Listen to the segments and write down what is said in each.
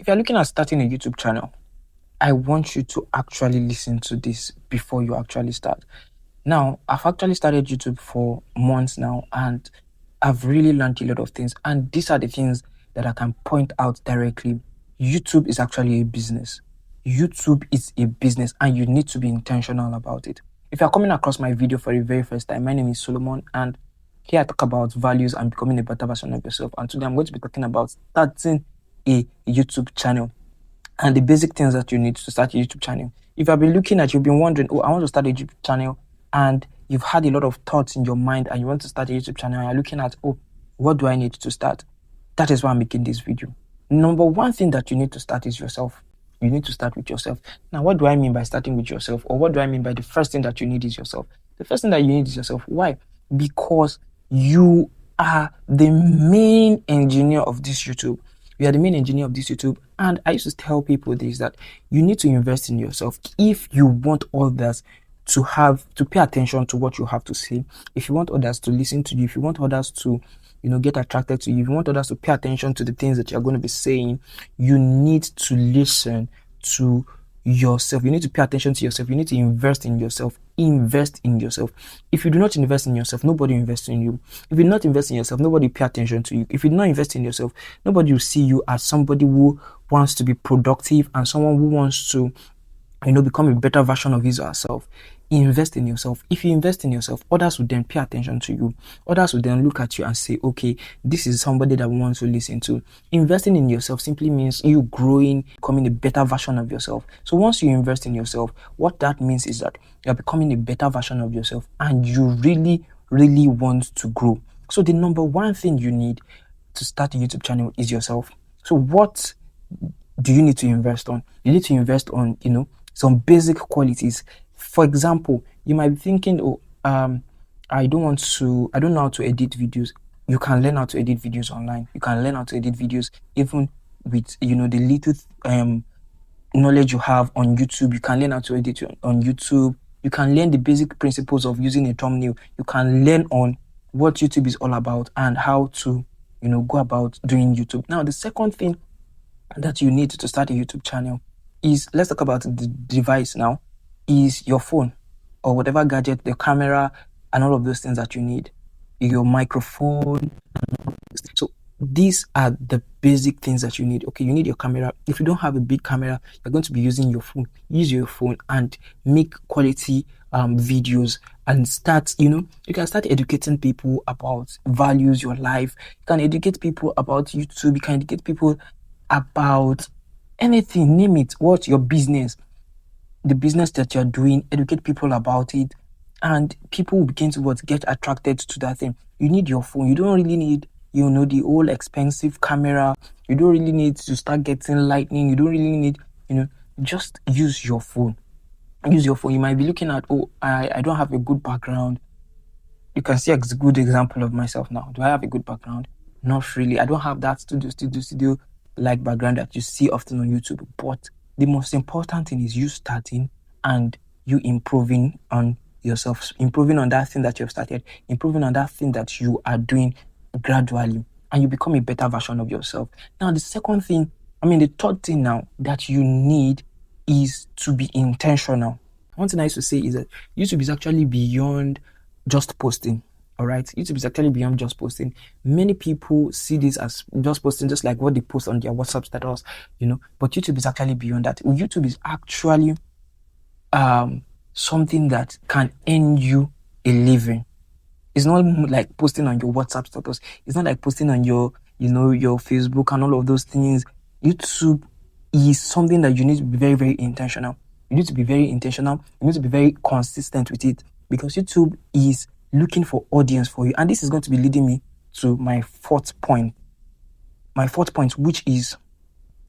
you're looking at starting a YouTube channel, I want you to actually listen to this before you actually start. Now, I've actually started YouTube for months now, and I've really learned a lot of things. And these are the things that I can point out directly. YouTube is actually a business. YouTube is a business, and you need to be intentional about it. If you're coming across my video for the very first time, my name is Solomon, and here I talk about values and becoming a better version of yourself. And today I'm going to be talking about starting a YouTube channel and the basic things that you need to start a YouTube channel. If you've been looking at, you've been wondering, oh, I want to start a YouTube channel, and you've had a lot of thoughts in your mind and you want to start a YouTube channel, and you're looking at, oh, what do I need to start? That is why I'm making this video. Number one thing that you need to start is yourself. You need to start with yourself. Now, what do I mean by starting with yourself? Or what do I mean by the first thing that you need is yourself? The first thing that you need is yourself. Why? Because you are the main engineer of this YouTube. You are the main engineer of this YouTube. And I used to tell people this, that you need to invest in yourself if you want others to pay attention to what you have to say. If you want others to listen to you, if you want others to, get attracted to you, if you want others to pay attention to the things that you're going to be saying, you need to listen to yourself. You need to pay attention to yourself. You need to invest in yourself. Invest in yourself. If you do not invest in yourself, nobody invests in you. If you do not invest in yourself, nobody will pay attention to you. If you do not invest in yourself, nobody will see you as somebody who wants to be productive and someone who wants to, become a better version of his or herself. Invest in yourself. If you invest in yourself, others will then pay attention to you. Others will then look at you and say, okay, this is somebody that we want to listen to. Investing in yourself simply means you growing, becoming a better version of yourself. So once you invest in yourself, what that means is that you're becoming a better version of yourself and you really, really want to grow. So the number one thing you need to start a YouTube channel is yourself. So what do you need to invest on? You need to invest on, some basic qualities. For example, you might be thinking, I don't know how to edit videos. You can learn how to edit videos online. You can learn how to edit videos even with, the little knowledge you have on YouTube. You can learn how to edit on YouTube. You can learn the basic principles of using a thumbnail. You can learn on what YouTube is all about and how to, go about doing YouTube. Now, the second thing that you need to start a YouTube channel is, let's talk about the device now, is your phone or whatever gadget, the camera and all of those things that you need, your microphone. So these are the basic things that you need. Okay, you need your camera. If you don't have a big camera, you're going to be using your phone. Use your phone and make quality videos and start, you can start educating people about values, your life. You can educate people about YouTube. You can educate people about anything, name it, what's your business, the business that you're doing, educate people about it, and people will begin to get attracted to that thing. You need your phone. You don't really need, the old expensive camera. You don't really need to start getting lightning. You don't really need, just use your phone. Use your phone. You might be looking at, I don't have a good background. You can see a good example of myself now. Do I have a good background? Not really. I don't have that studio like background that you see often on YouTube, but the most important thing is you starting and you improving on yourself, improving on that thing that you've started, improving on that thing that you are doing gradually, and you become a better version of yourself. Now, the third thing now that you need is to be intentional. One thing I used to say is that YouTube is actually beyond just posting. All right, YouTube is actually beyond just posting. Many people see this as just posting, just like what they post on their WhatsApp status, but YouTube is actually beyond that. YouTube is actually something that can earn you a living. It's not like posting on your WhatsApp status. It's not like posting on your, your Facebook and all of those things. YouTube is something that you need to be very, very intentional. You need to be very intentional. You need to be very consistent with it, because YouTube is looking for audience for you. And this is going to be leading me to my fourth point. My fourth point, which is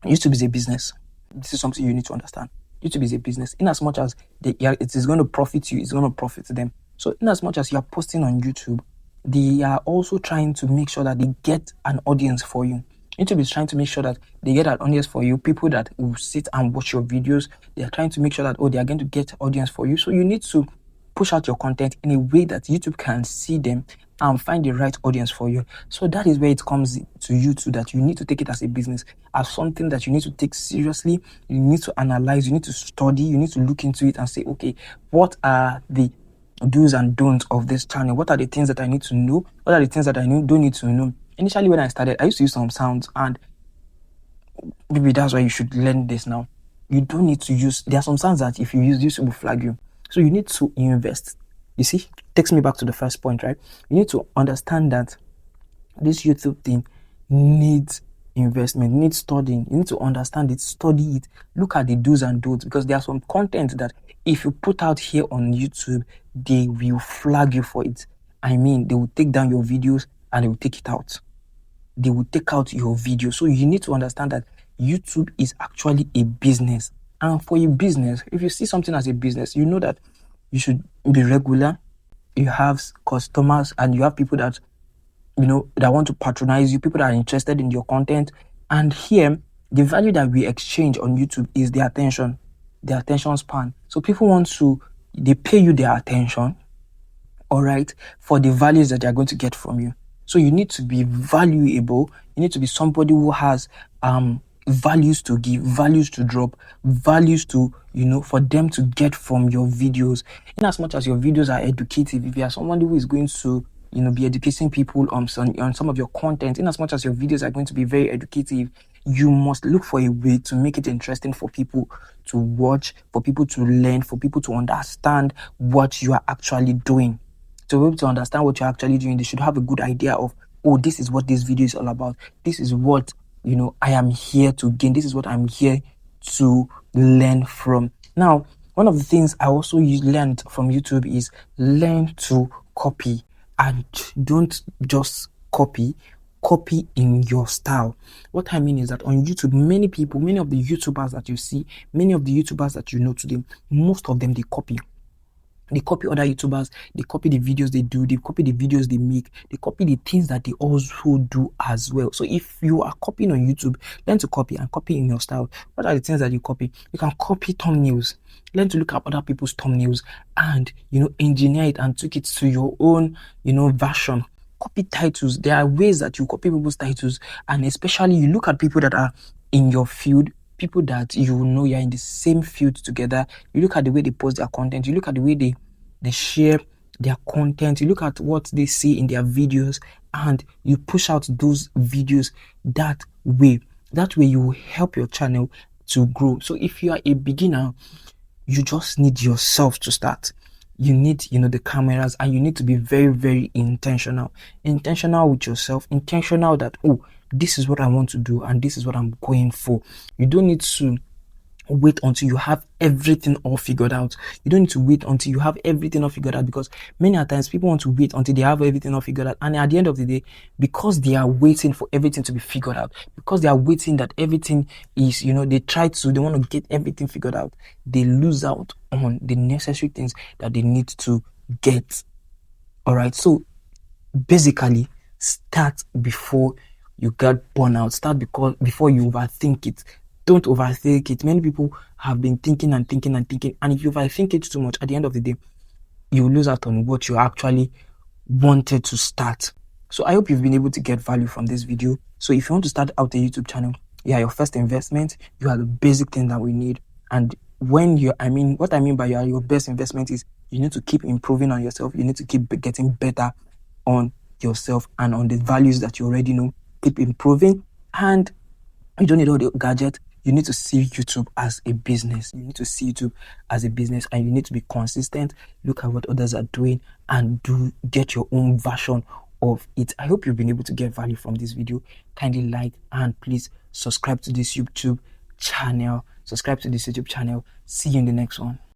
YouTube is a business. This is something you need to understand. YouTube is a business. In as much as it is going to profit you, it's going to profit them. So in as much as you're posting on YouTube, they are also trying to make sure that they get an audience for you. YouTube is trying to make sure that they get an audience for you, people that will sit and watch your videos. They are trying to make sure that, they are going to get audience for you. So you need to push out your content in a way that YouTube can see them and find the right audience for you. So that is where it comes to you too, that you need to take it as a business, as something that you need to take seriously. You need to analyze, you need to study, you need to look into it and say, okay, what are the do's and don'ts of this channel? What are the things that I need to know? What are the things that I don't need to know? Initially, when I started, I used to use some sounds, and maybe that's why you should learn this now. You don't need to use, there are some sounds that if you use, YouTube will flag you. So you need to invest. You see, takes me back to the first point, right? You need to understand that this YouTube thing needs investment, needs studying. You need to understand it, study it, look at the do's and don'ts, because there are some content that if you put out here on YouTube, they will flag you for it. I mean, they will take down your videos and they will take it out. They will take out your video. So you need to understand that YouTube is actually a business. And for a business, if you see something as a business, you know that you should be regular. You have customers and you have people that, you know, that want to patronize you, people that are interested in your content. And here, the value that we exchange on YouTube is the attention span. So people want to, they pay you their attention, all right, for the values that they're going to get from you. So you need to be valuable. You need to be somebody who has values to give, values to drop, values to, you know, for them to get from your videos. In as much as your videos are educative, if you are someone who is going to, you know, be educating people on some of your content, in as much as your videos are going to be very educative, you must look for a way to make it interesting for people to watch, for people to learn, for people to understand what you are actually doing. To be able to understand what you're actually doing, they should have a good idea of, oh, this is what this video is all about. This is what, you know, I am here to gain. This is what I'm here to learn from. Now, one of the things I also learned from YouTube is learn to copy, and don't just copy in your style. What I mean is that on YouTube, many of the YouTubers that you see, many of the YouTubers that you know today, most of them, they copy. They copy other YouTubers, they copy the videos they do, they copy the videos they make, they copy the things that they also do as well. So if you are copying on YouTube, learn to copy and copy in your style. What are the things that you copy? You can copy thumbnails. Learn to look at other people's thumbnails and, you know, engineer it and take it to your own, you know, version. Copy titles. There are ways that you copy people's titles, and especially you look at people that are in your field, people that you know you're in the same field together. You look at the way they post their content, you look at the way they share their content, you look at what they see in their videos, and you push out those videos that way. That way you will help your channel to grow. So if you are a beginner, you just need yourself to start. You need, you know, the cameras, and you need to be very, very intentional with yourself, intentional that, oh, this is what I want to do and this is what I'm going for. You don't need to wait until you have everything all figured out. You don't need to wait until you have everything all figured out, because many a times people want to wait until they have everything all figured out, and at the end of the day, because they are waiting for everything to be figured out, because they are waiting that everything is, you know, they want to get everything figured out, they lose out on the necessary things that they need to get. All right, so basically, start before you get burnout. Start before you overthink it. Don't overthink it. Many people have been thinking, and if you overthink it too much, at the end of the day, you lose out on what you actually wanted to start. So I hope you've been able to get value from this video. So if you want to start out a YouTube channel, you are your first investment. You are the basic thing that we need. And what I mean by your best investment is you need to keep improving on yourself. You need to keep getting better on yourself and on the values that you already know. Keep improving, and you don't need all the gadgets. You need to see YouTube as a business. You need to see YouTube as a business, and you need to be consistent. Look at what others are doing and get your own version of it. I hope you've been able to get value from this video. Kindly like and please subscribe to this YouTube channel. See you in the next one.